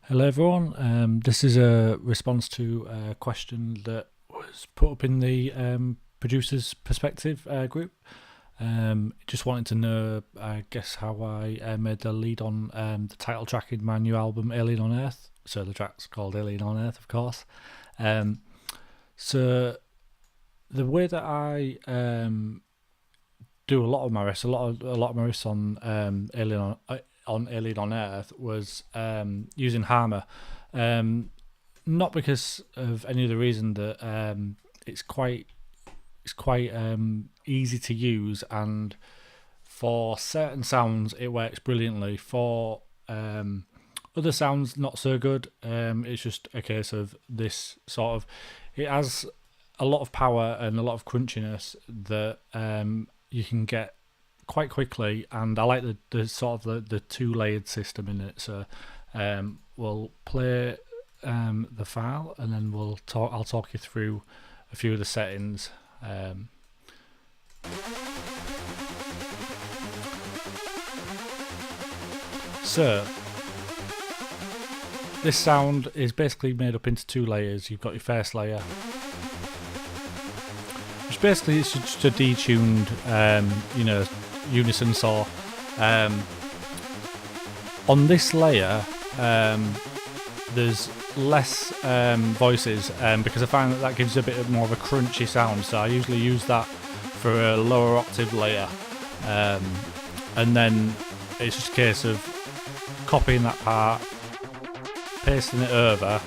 Hello everyone, this is a response to a question that was put up in the Producers Perspective group. Just wanted to know, I guess, how I made the lead on the title track in my new album, Alien on Earth. So the track's called Alien on Earth, of course. So the way that I do a lot of my riffs, a lot of my riffs on Alien on Earth was using Hammer, not because of any other reason that it's quite easy to use, and for certain sounds it works brilliantly. For other sounds, not so good. It's just a case of this sort of. It has a lot of power and a lot of crunchiness that you can get quite quickly, and I like the sort of the two-layered system in it. So we'll play the file, and then I'll talk you through a few of the settings. So this sound is basically made up into two layers. You've got your first layer, which basically is just a detuned, unison saw. On this layer, there's less voices because I find that gives a bit more of a crunchy sound. So I usually use that for a lower octave layer, and then it's just a case of copying that part, pasting it over.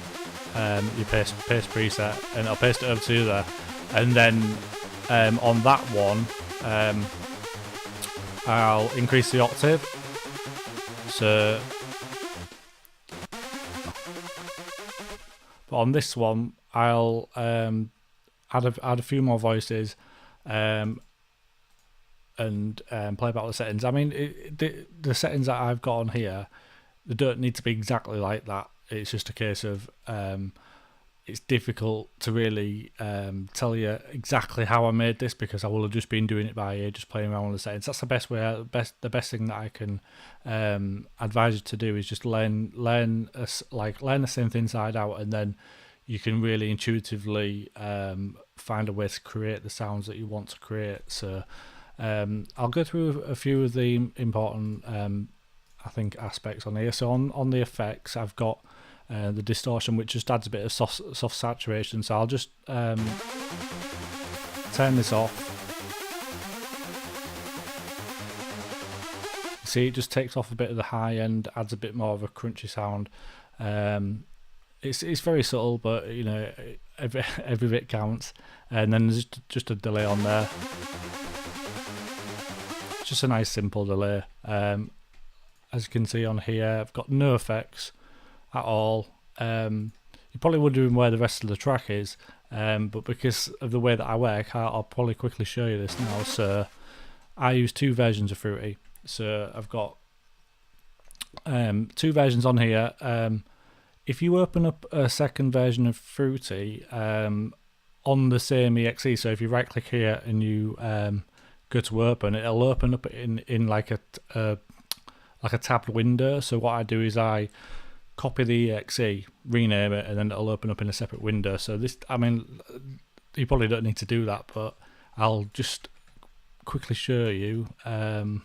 You paste preset, and I'll paste it over to there, and then on that one, I'll increase the octave. So, but on this one, I'll add a few more voices, and play back the settings. I mean, the settings that I've got on here, they don't need to be exactly like that. It's just a case of it's difficult to really tell you exactly how I made this, because I will have just been doing it by ear, just playing around with the settings. That's the best way. The best thing that I can advise you to do is just learn the synth inside out, and then you can really intuitively find a way to create the sounds that you want to create. So I'll go through a few of the important I think aspects on here. So on the effects, I've got the distortion, which just adds a bit of soft saturation. So I'll just turn this off. See, it just takes off a bit of the high end, adds a bit more of a crunchy sound. It's very subtle, but every bit counts. And then there's just a delay on there. It's just a nice simple delay. As you can see on here, I've got no effects at all. You're probably wondering where the rest of the track is, but because of the way that I work, I'll probably quickly show you this now. So I use two versions of Fruity. So I've got two versions on here. If you open up a second version of Fruity on the same exe, so if you right click here and you go to open, it'll open up in like a tabbed window. So what I do is I copy the exe, rename it, and then it'll open up in a separate window. So this, I mean, you probably don't need to do that, but I'll just quickly show you why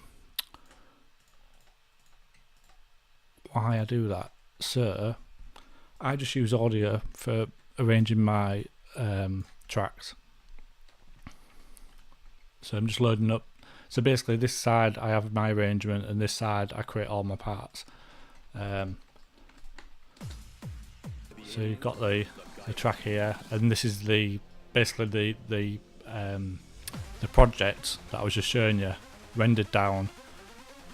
I do that. So I just use audio for arranging my tracks. So I'm just loading up. So basically this side I have my arrangement, and this side I create all my parts. So you've got the track here, and this is basically the project that I was just showing you, rendered down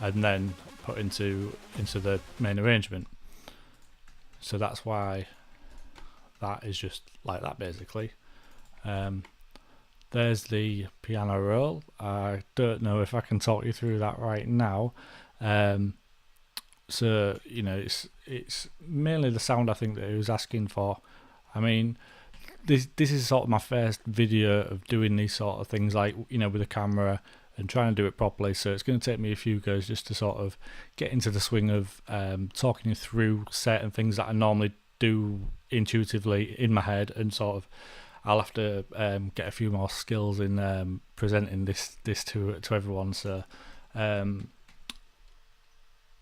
and then put into the main arrangement. So that's why that is just like that basically. There's the piano roll. I don't know if I can talk you through that right now. So it's mainly the sound I think that he was asking for. I mean, this is sort of my first video of doing these sort of things, like with a camera and trying to do it properly. So it's going to take me a few goes just to sort of get into the swing of talking you through certain things that I normally do intuitively in my head, and sort of I'll have to get a few more skills in presenting this to everyone. So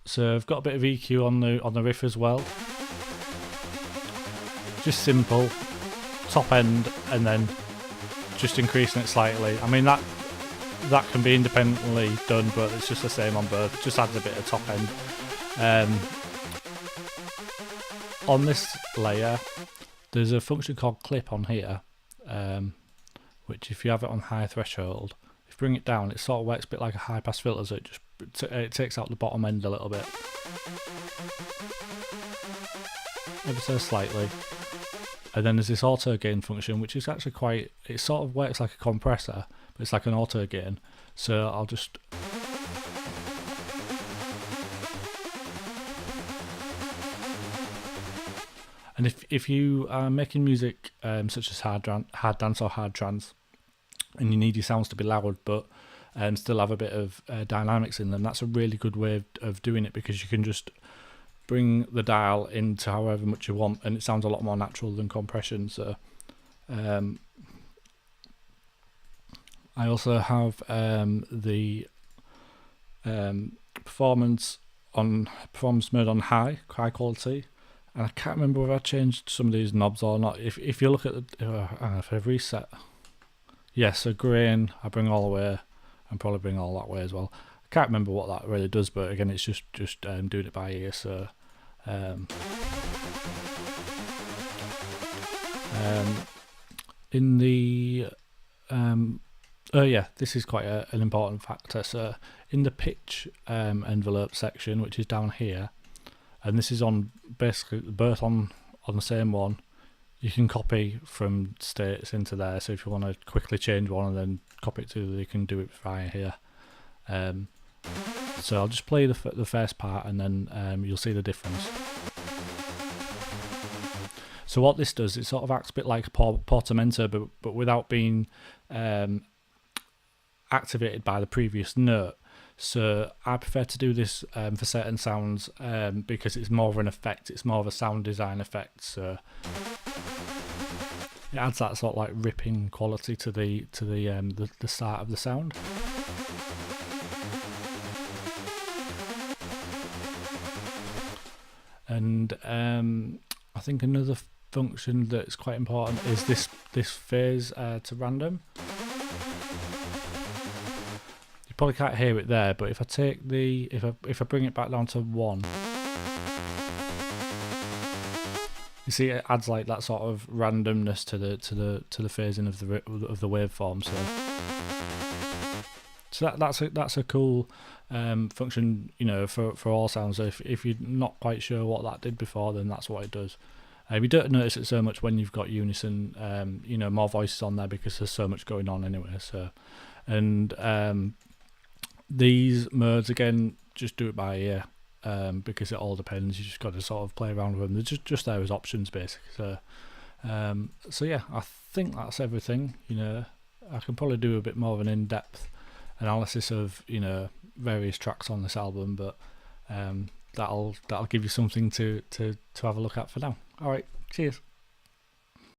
so I've got a bit of EQ on the riff as well. Just simple, top end, and then just increasing it slightly. I mean that can be independently done, but it's just the same on both. It just adds a bit of top end. On this layer, there's a function called clip on here, which if you have it on high threshold, if you bring it down, it sort of works a bit like a high pass filter, so it just it takes out the bottom end a little bit, ever so slightly. And then there's this auto gain function, which is actually quite, it sort of works like a compressor, but it's like an auto gain. So I'll just and if you are making music such as hard dance or hard trance, and you need your sounds to be loud but still have a bit of dynamics in them, that's a really good way of doing it, because you can just bring the dial into however much you want, and it sounds a lot more natural than compression. So I also have the performance mode on high quality, and I can't remember whether I changed some of these knobs or not. If you look at the if I reset, yes, so grain I bring all the way, and probably bring all that way as well. I can't remember what that really does, but again, it's just doing it by ear. So in the oh yeah, this is quite an important factor. So in the pitch envelope section, which is down here, and this is on basically both on the same one, you can copy from states into there. So if you want to quickly change one and then copy it to, you can do it via here. So I'll just play the first part, and then you'll see the difference. So what this does, it sort of acts a bit like a portamento, but without being activated by the previous note. So I prefer to do this for certain sounds because it's more of an effect. It's more of a sound design effect. So it adds that sort of like ripping quality to the start of the sound. And I think another function that's quite important is this phase to random. You probably can't hear it there, but if I take if I bring it back down to 1, you see it adds like that sort of randomness to the phasing of the waveform. So that's a cool function, you know, for all sounds. So if you're not quite sure what that did before, then that's what it does. You don't notice it so much when you've got unison, you know, more voices on there, because there's so much going on anyway. So, and these modes again, just do it by ear, because it all depends. You just got to sort of play around with them. They're just there as options, basically. So, so yeah, I think that's everything. You know, I can probably do a bit more of an in-depth analysis of, you know, various tracks on this album, but that'll give you something to have a look at for now. All right, cheers.